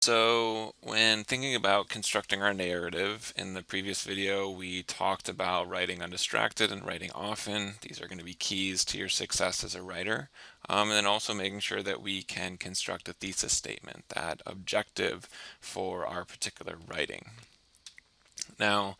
So, when thinking about constructing our narrative, in the previous video, we talked about writing undistracted and writing often. These are going to be keys to your success as a writer. And then also making sure that we can construct a thesis statement, that objective for our particular writing. Now,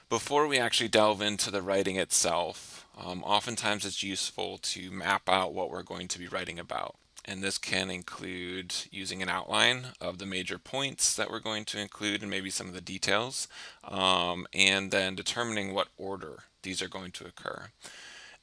before we actually delve into the writing itself, oftentimes it's useful to map out what we're going to be writing about. And this can include using an outline of the major points that we're going to include and maybe some of the details, and then determining what order these are going to occur.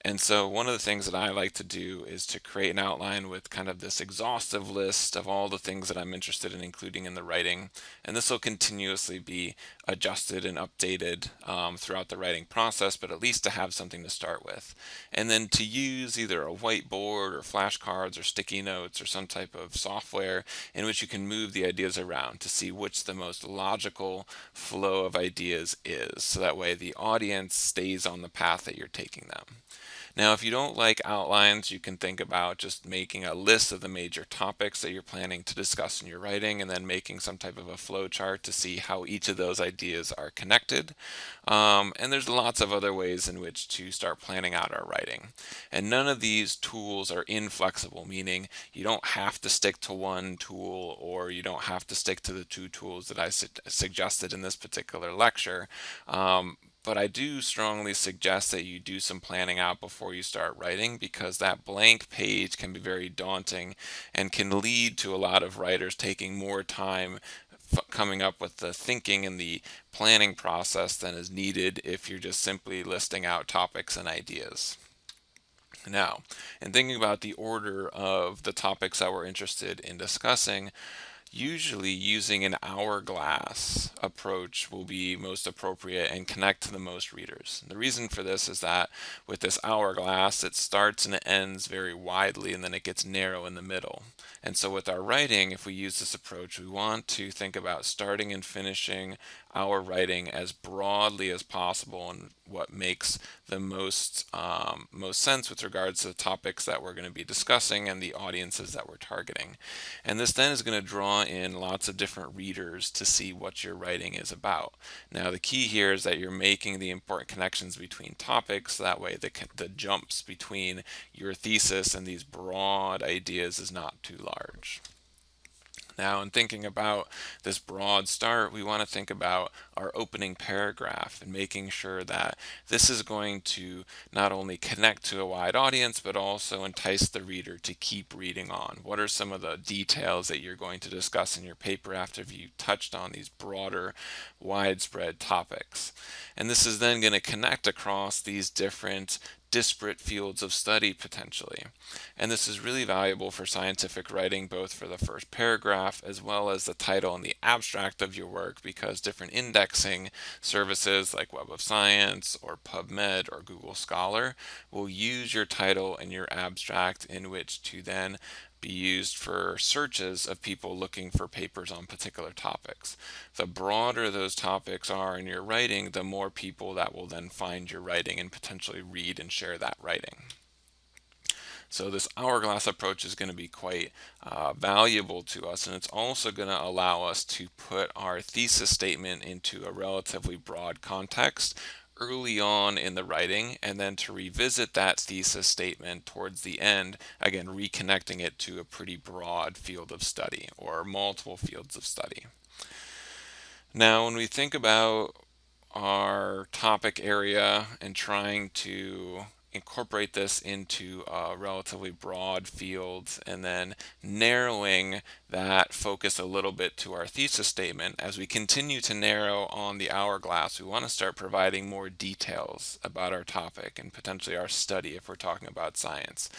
And so one of the things that I like to do is to create an outline with kind of this exhaustive list of all the things that I'm interested in including in the writing. And this will continuously be adjusted and updated throughout the writing process, but at least to have something to start with. And then to use either a whiteboard or flashcards or sticky notes or some type of software in which you can move the ideas around to see which the most logical flow of ideas is. So that way the audience stays on the path that you're taking them. Now, if you don't like outlines, you can think about just making a list of the major topics that you're planning to discuss in your writing and then making some type of a flow chart to see how each of those ideas are connected. And there's lots of other ways in which to start planning out our writing. And none of these tools are inflexible, meaning you don't have to stick to one tool or you don't have to stick to the two tools that I suggested in this particular lecture. But I do strongly suggest that you do some planning out before you start writing because that blank page can be very daunting and can lead to a lot of writers taking more time coming up with the thinking and the planning process than is needed if you're just simply listing out topics and ideas. Now, in thinking about the order of the topics that we're interested in discussing, usually using an hourglass approach will be most appropriate and connect to the most readers. The reason for this is that with this hourglass, it starts and it ends very widely and then it gets narrow in the middle. And so with our writing, if we use this approach, we want to think about starting and finishing our writing as broadly as possible and what makes the most sense with regards to the topics that we're going to be discussing and the audiences that we're targeting. And this then is going to draw in lots of different readers to see what your writing is about. Now, the key here is that you're making the important connections between topics. That way, the jumps between your thesis and these broad ideas is not too large. Now, in thinking about this broad start, we want to think about our opening paragraph and making sure that this is going to not only connect to a wide audience, but also entice the reader to keep reading on. What are some of the details that you're going to discuss in your paper after you touched on these broader, widespread topics? And this is then going to connect across these different disparate fields of study potentially. And this is really valuable for scientific writing, both for the first paragraph as well as the title and the abstract of your work, because different indexing services like Web of Science or PubMed or Google Scholar will use your title and your abstract in which to then be used for searches of people looking for papers on particular topics. The broader those topics are in your writing, the more people that will then find your writing and potentially read and share that writing. So this hourglass approach is going to be quite valuable to us, and it's also going to allow us to put our thesis statement into a relatively broad context early on in the writing, and then to revisit that thesis statement towards the end, again reconnecting it to a pretty broad field of study or multiple fields of study. Now, when we think about our topic area and trying to incorporate this into a relatively broad field and then narrowing that focus a little bit to our thesis statement, as we continue to narrow on the hourglass, we want to start providing more details about our topic and potentially our study if we're talking about science.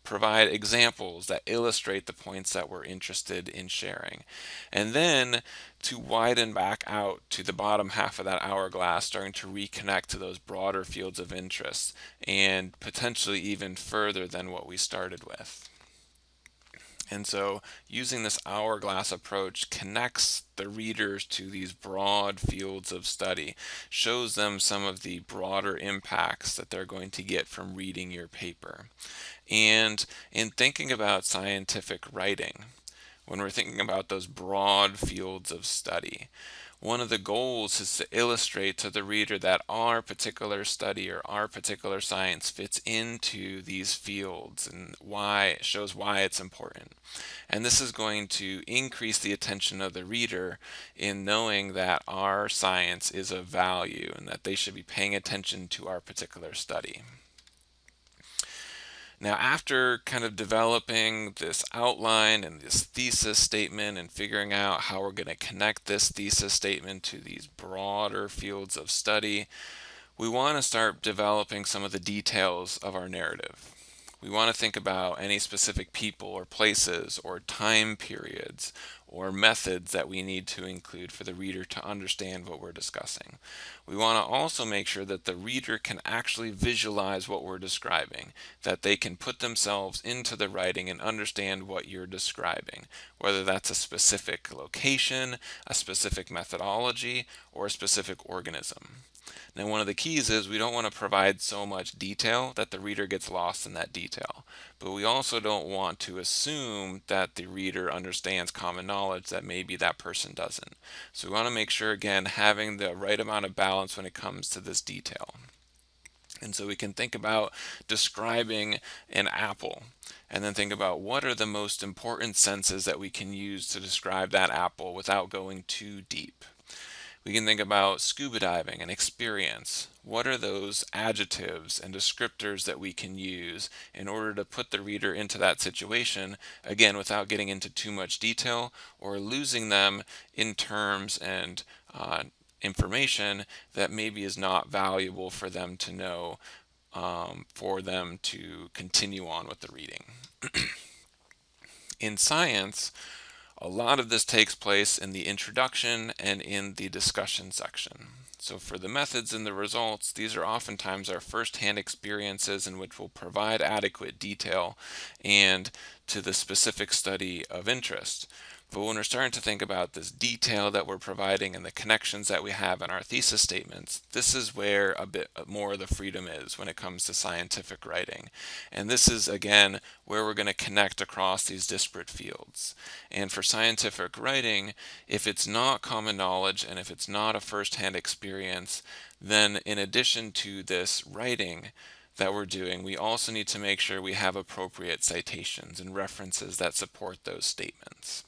Provide examples that illustrate the points that we're interested in sharing. And then to widen back out to the bottom half of that hourglass, starting to reconnect to those broader fields of interest and potentially even further than what we started with. And so using this hourglass approach connects the readers to these broad fields of study, shows them some of the broader impacts that they're going to get from reading your paper. And in thinking about scientific writing, when we're thinking about those broad fields of study. One of the goals is to illustrate to the reader that our particular study or our particular science fits into these fields and why it shows why it's important. And this is going to increase the attention of the reader in knowing that our science is of value and that they should be paying attention to our particular study. Now, after kind of developing this outline and this thesis statement and figuring out how we're going to connect this thesis statement to these broader fields of study, we want to start developing some of the details of our narrative. We want to think about any specific people or places or time periods or methods that we need to include for the reader to understand what we're discussing. We want to also make sure that the reader can actually visualize what we're describing, that they can put themselves into the writing and understand what you're describing, whether that's a specific location, a specific methodology, or a specific organism. Now, one of the keys is we don't want to provide so much detail that the reader gets lost in that detail. But we also don't want to assume that the reader understands common knowledge that maybe that person doesn't. So we want to make sure, again, having the right amount of balance when it comes to this detail. And so we can think about describing an apple and then think about what are the most important senses that we can use to describe that apple without going too deep. We can think about scuba diving and experience. What are those adjectives and descriptors that we can use in order to put the reader into that situation, again, without getting into too much detail or losing them in terms and information that maybe is not valuable for them to know, for them to continue on with the reading. In science, a lot of this takes place in the introduction and in the discussion section. So for the methods and the results, these are oftentimes our first-hand experiences in which we'll provide adequate detail and to the specific study of interest. But when we're starting to think about this detail that we're providing and the connections that we have in our thesis statements, this is where a bit more of the freedom is when it comes to scientific writing. And this is, again, where we're going to connect across these disparate fields. And for scientific writing, if it's not common knowledge and if it's not a first-hand experience, then in addition to this writing that we're doing, we also need to make sure we have appropriate citations and references that support those statements.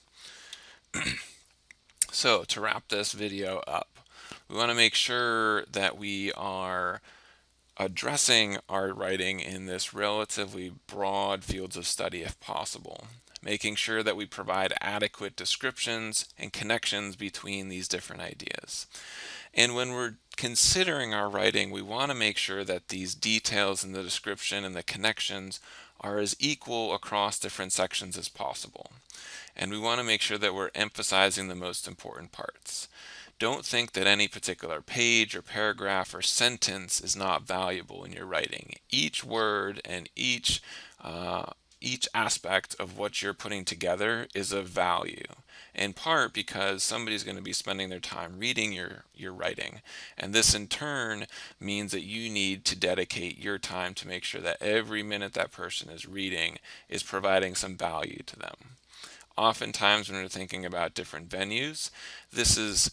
So to wrap this video up, we want to make sure that we are addressing our writing in this relatively broad fields of study if possible, making sure that we provide adequate descriptions and connections between these different ideas. And when we're considering our writing, we want to make sure that these details in the description and the connections are as equal across different sections as possible. And we want to make sure that we're emphasizing the most important parts. Don't think that any particular page or paragraph or sentence is not valuable in your writing. Each word and each aspect of what you're putting together is of value, in part because somebody's going to be spending their time reading your writing. And this in turn means that you need to dedicate your time to make sure that every minute that person is reading is providing some value to them. Oftentimes when we're thinking about different venues, this is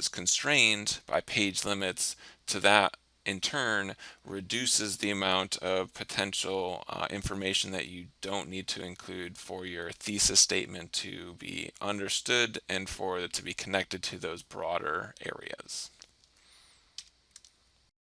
constrained by page limits. To that in turn reduces the amount of potential information that you don't need to include for your thesis statement to be understood and for it to be connected to those broader areas.